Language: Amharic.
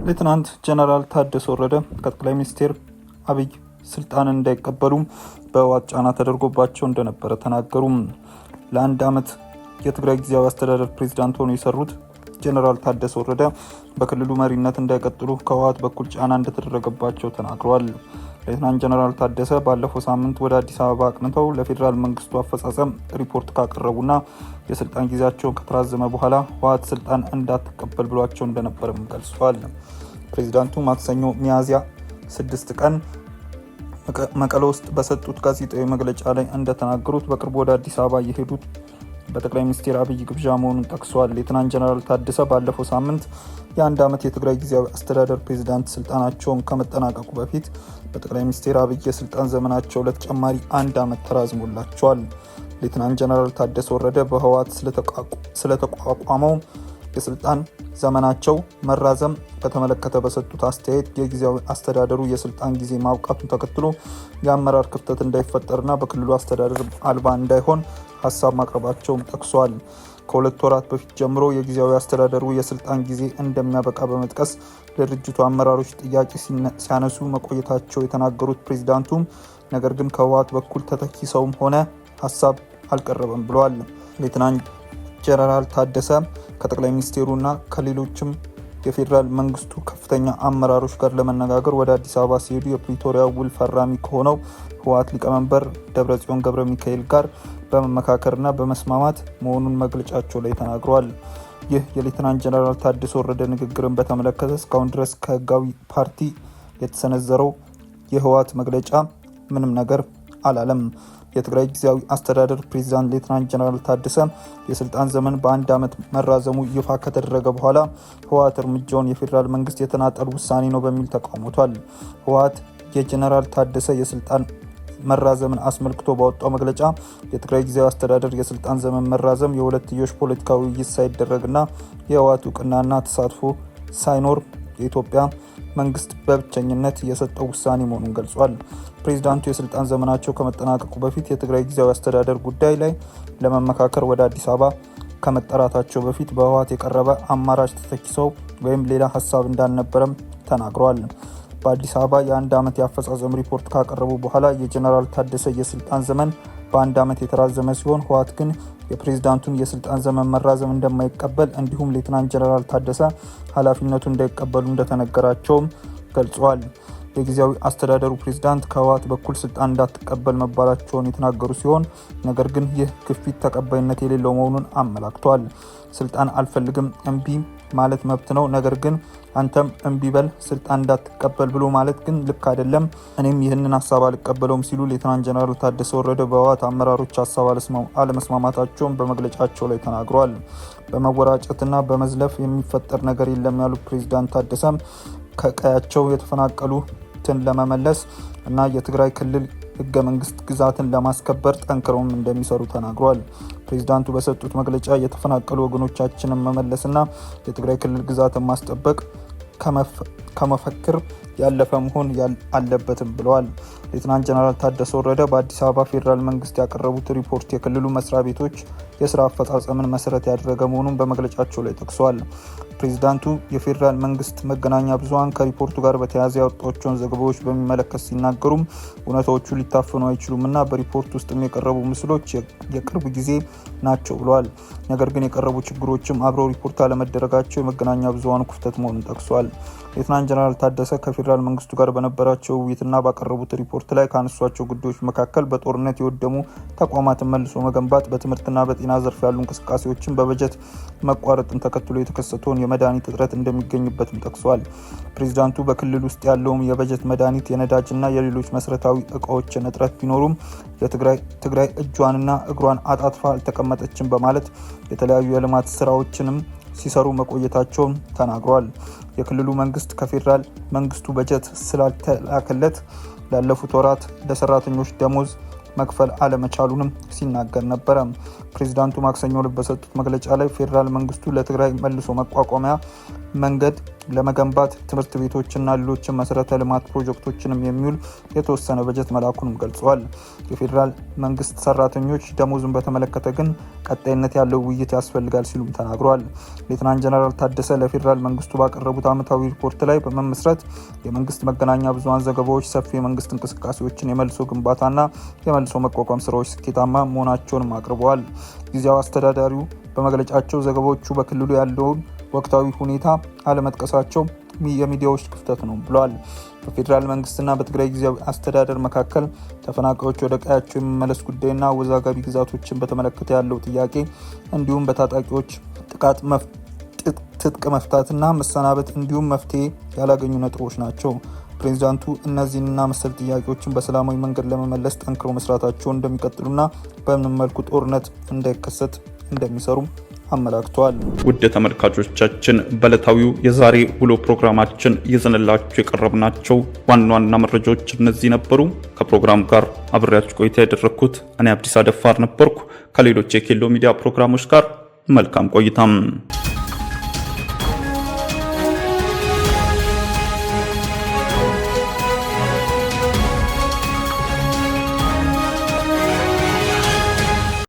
ሌተናንት ጀነራል ታደሰ ወረደ ከጠቅላይ ሚኒስትር አብይ ስልጣን እንዳይቀበሉ በህወሓት ጫና ተደርጎባቸው እንደነበረ ተናገሩ። ለአንድ ዓመት የትግራይ ጊዜያዊ አስተዳደር ፕሬዝዳንት ሆነው የሰሩት ጀነራል ታደሰ ወረደ በክልሉ መሪነት እንዳይቀጥሉ ከህወሓት በኩል ጫና እንደተደረገባቸው ተናግረዋል። ሌተናንት ጀነራል ታደሰ ባለፈው ሳምንት ወደ አዲስ አበባ አቅንተው ለፌዴራል መንግስቱ አፈጻጸም ሪፖርት ካቀረቡና የስልጣን ጊዜያቸውን ከተራዘመ በኋላ ህወሓት ስልጣን እንዳትቀበል ብሏቸው እንደነበርም ገልጸዋል። ፕሬዝዳንቱ ማክሰኞ ሚያዝያ 6 ቀን መቀሌ ውስጥ በሰጡት ጋዜጣዊ መግለጫ ላይ እንደተናገሩት በቅርቡ ወደ አዲስ አበባ የሄዱት በጠቅላይ ሚኒስትር አብይ ግብዣ መሆኑን ጠቅሰዋል። ሌተናንት ጀነራል ታደሰ ባለፈው ሳምንት የአንድ ዓመት የትግራይ ጊዜያዊ አስተዳደር ፕሬዝዳንት ስልጣናቸውን ከመጠናቀቁ በፊት በጠቅላይ ሚኒስትር አብይ የስልጣን ዘመናቸው ለተጨማሪ አንድ ዓመት ተራዝሞላቸዋል። ሌተናንት ጀነራል ታደሰ ወረደ በህወሓት ስለተቋቋመው የስልጣን ዘመናቸው መራዘም በተመለከተ በሰጡት አስተያየት የጊዜያዊ አስተዳደሩ የስልጣን ጊዜ ማብቃቱን ተከትሎ የአመራር ክፍተት እንዳይፈጠርና በክልሉ አስተዳደር አልባ እንዳይሆን ሀሳብ ማቅረባቸውም ጠቅሷል። ከሁለት ወራት በፊት ጀምሮ የጊዜያዊ አስተዳደሩ የስልጣን ጊዜ እንደሚያበቃ በመጥቀስ ለድርጅቱ አመራሮች ጥያቄ ሲያነሱ መቆየታቸው የተናገሩት ፕሬዝዳንቱ ነገር ግን ከህወሓት በኩል ተተኪ ሰውም ሆነ ሀሳብ አልቀረበም ብለዋል። ሌተናንት ጀነራል ታደሰ ከጠቅላይ ሚኒስትሩና ከሌሎችም የፌዴራል መንግስቱ ከፍተኛ አመራሮች ጋር ለመነጋገር ወደ አዲስ አበባ ሲሄዱ የፕሪቶሪያ ውል ፈራሚ ከሆነው ህወሓት ሊቀመንበር ደብረጽዮን ገብረ ሚካኤል ጋር በመመካከርና በመስማማት መሆኑን መግለጫቸው ላይ ተናግረዋል። ይህ የሌተናንት ጀነራል ታደሰ ወረደ ንግግርን በተመለከተ እስካሁን ድረስ ከህጋዊ ፓርቲ የተሰነዘረው የህወሓት መግለጫ ምንም ነገር አላለም። የትግራይ ጊዜያዊ አስተዳደር ፕሬዝዳንት ሌተናንት ጀነራል ታደሰ የስልጣን ዘመን በአንድ ዓመት መራዘሙ ይፋ ከተደረገ በኋላ ህወሓት እርምጃውን የፌዴራል መንግስት የተናጠል ውሳኔ ነው በሚል ተቃውሞቷል። ህወሓት የጀነራል ታደሰ የስልጣን መራዘምን አስመልክቶ ባወጣው መግለጫ የትግራይ ጊዜያዊ አስተዳደር የስልጣን ዘመን መራዘም የሁለትዮሽ ፖለቲካዊ ውይይት ሳይደረግና የህወሓት እውቅናና ተሳትፎ ሳይኖር የኢትዮጵያ መንግስት በብቸኝነት የሰጠው ውሳኔ መሆኑን ገልጿል። ፕሬዝዳንቱ የስልጣን ዘመናቸው ከመጠናቀቁ በፊት የትግራይ ጊዜያዊ አስተዳደር ጉዳይ ላይ ለመመካከር ወደ አዲስ አበባ ከመጠራታቸው በፊት በህወሓት የቀረበ አማራጭ ተተኪ ሰው ወይም ሌላ ሀሳብ እንዳልነበረም ተናግረዋል። በአዲስ አበባ የአንድ ዓመት የአፈጻጸም ሪፖርት ካቀረቡ በኋላ የጀነራል ታደሰ የስልጣን ዘመን በአንድ ዓመት የተራዘመ ሲሆን ህወሓት ግን የፕሬዝዳንቱን የስልጣን ዘመን መራዘም እንደማይቀበል እንዲሁም ሌተናንት ጀነራል ታደሰ ኃላፊነቱን እንዳይቀበሉ እንደተነገራቸውም ገልጸዋል። የጊዜያዊ አስተዳደሩ ፕሬዝዳንት ከህወሓት በኩል ስልጣን እንዳትቀበል መባላቸውን የተናገሩ ሲሆን ነገር ግን ይህ ግፊት ተቀባይነት የሌለው መሆኑን አመላክተዋል። ስልጣን አልፈልግም እምቢ ማለት መብት ነው፣ ነገር ግን አንተም እምቢ በል ስልጣን እንዳትቀበል ብሎ ማለት ግን ልክ አይደለም፣ እኔም ይህንን ሀሳብ አልቀበለውም ሲሉ ሌተናንት ጀነራል ታደሰ ወረደ በህወሓት አመራሮች ሀሳብ አለመስማማታቸውን በመግለጫቸው ላይ ተናግረዋል። በመወራጨትና በመዝለፍ የሚፈጠር ነገር የለም ያሉት ፕሬዝዳንት ታደሰም ከቀያቸው የተፈናቀሉትን ለመመለስ እና የትግራይ ክልል ህገ መንግስት ግዛትን ለማስከበር ጠንክረውም እንደሚሰሩ ተናግረዋል። ፕሬዝዳንቱ በሰጡት መግለጫ የተፈናቀሉ ወገኖቻችንን መመለስና የትግራይ ክልል ግዛትን ማስጠበቅ ከመፈክር ያለፈ መሆን አለበትም ብለዋል። ሌተናንት ጀነራል ታደሰ ወረደ በአዲስ አበባ ፌዴራል መንግስት ያቀረቡት ሪፖርት የክልሉ መስሪያ ቤቶች የስራ አፈጻጸምን መሰረት ያደረገ መሆኑን በመግለጫቸው ላይ ጠቅሰዋል። ፕሬዝዳንቱ የፌዴራል መንግስት መገናኛ ብዙሃን ከሪፖርቱ ጋር በተያያዘ ያወጣቸውን ዘገባዎች በሚመለከት ሲናገሩም እውነታዎቹ ሊታፈኑ አይችሉምና በሪፖርት ውስጥም የቀረቡ ምስሎች የቅርብ ጊዜ ናቸው ብለዋል። ነገር ግን የቀረቡ ችግሮችም አብረው ሪፖርት አለመደረጋቸው የመገናኛ ብዙሃኑ ክፍተት መሆኑን ጠቅሰዋል። ሌተናንት ጀነራል ታደሰ ከፌዴራል መንግስቱ ጋር በነበራቸው ውይይትና ባቀረቡት ሪፖርት ላይ ካነሷቸው ጉዳዮች መካከል በጦርነት የወደሙ ተቋማትን መልሶ መገንባት፣ በትምህርትና በጤና ዘርፍ ያሉ እንቅስቃሴዎችን በበጀት መቋረጥን ተከትሎ የተከሰተውን የመድኃኒት እጥረት እንደሚገኝበትም ጠቅሰዋል። ፕሬዝዳንቱ በክልል ውስጥ ያለውም የበጀት መድኃኒት፣ የነዳጅና የሌሎች መሰረታዊ እቃዎችን እጥረት ቢኖሩም ትግራይ እጇንና እግሯን አጣጥፋ አልተቀመጠችም በማለት የተለያዩ የልማት ስራዎችንም ሲሰሩ መቆየታቸውን ተናግረዋል። የክልሉ መንግስት ከፌዴራል መንግስቱ በጀት ስላልተላከለት ላለፉት ወራት ለሰራተኞች ደሞዝ መክፈል አለመቻሉንም ሲናገር ነበር። ፕሬዝዳንቱ ማክሰኞ ዕለት በሰጡት መግለጫ ላይ ፌዴራል መንግስቱ ለትግራይ መልሶ መቋቋሚያ መንገድ ለመገንባት ትምህርት ቤቶችና ሌሎች መሰረተ ልማት ፕሮጀክቶችንም የሚውል የተወሰነ በጀት መላኩንም ገልጸዋል። የፌዴራል መንግስት ሰራተኞች ደሞዝን በተመለከተ ግን ቀጣይነት ያለው ውይይት ያስፈልጋል ሲሉም ተናግረዋል። ሌተናንት ጀነራል ታደሰ ለፌዴራል መንግስቱ ባቀረቡት ዓመታዊ ሪፖርት ላይ በመመስረት የመንግስት መገናኛ ብዙሃን ዘገባዎች ሰፊ የመንግስት እንቅስቃሴዎችን የመልሶ ግንባታና የመልሶ መቋቋም ስራዎች ስኬታማ መሆናቸውንም አቅርበዋል። ጊዜያዊ አስተዳዳሪው በመግለጫቸው ዘገባዎቹ በክልሉ ያለውን ወቅታዊ ሁኔታ አለመጥቀሳቸው የሚዲያዎች ክፍተት ነው ብለዋል። በፌዴራል መንግስትና በትግራይ ጊዜያዊ አስተዳደር መካከል ተፈናቃዮች ወደ ቀያቸው የሚመለስ ጉዳይና አወዛጋቢ ግዛቶችን በተመለከተ ያለው ጥያቄ እንዲሁም በታጣቂዎች ጥቃት ትጥቅ መፍታትና መሰናበት እንዲሁም መፍትሄ ያላገኙ ነጥቦች ናቸው። ፕሬዝዳንቱ እነዚህንና መሰል ጥያቄዎችን በሰላማዊ መንገድ ለመመለስ ጠንክሮ መስራታቸውን እንደሚቀጥሉና በምንም መልኩ ጦርነት እንዳይከሰት እንደሚሰሩ አመላክተዋል። ውድ ተመልካቾቻችን በዕለታዊው የዛሬ ውሎ ፕሮግራማችን ይዘንላችሁ የቀረብናቸው ዋና ዋና መረጃዎች እነዚህ ነበሩ። ከፕሮግራሙ ጋር አብሬያችሁ ቆይታ ያደረኩት እኔ አብዲስ አደፋር ነበርኩ። ከሌሎች የኬሎ ሚዲያ ፕሮግራሞች ጋር መልካም ቆይታም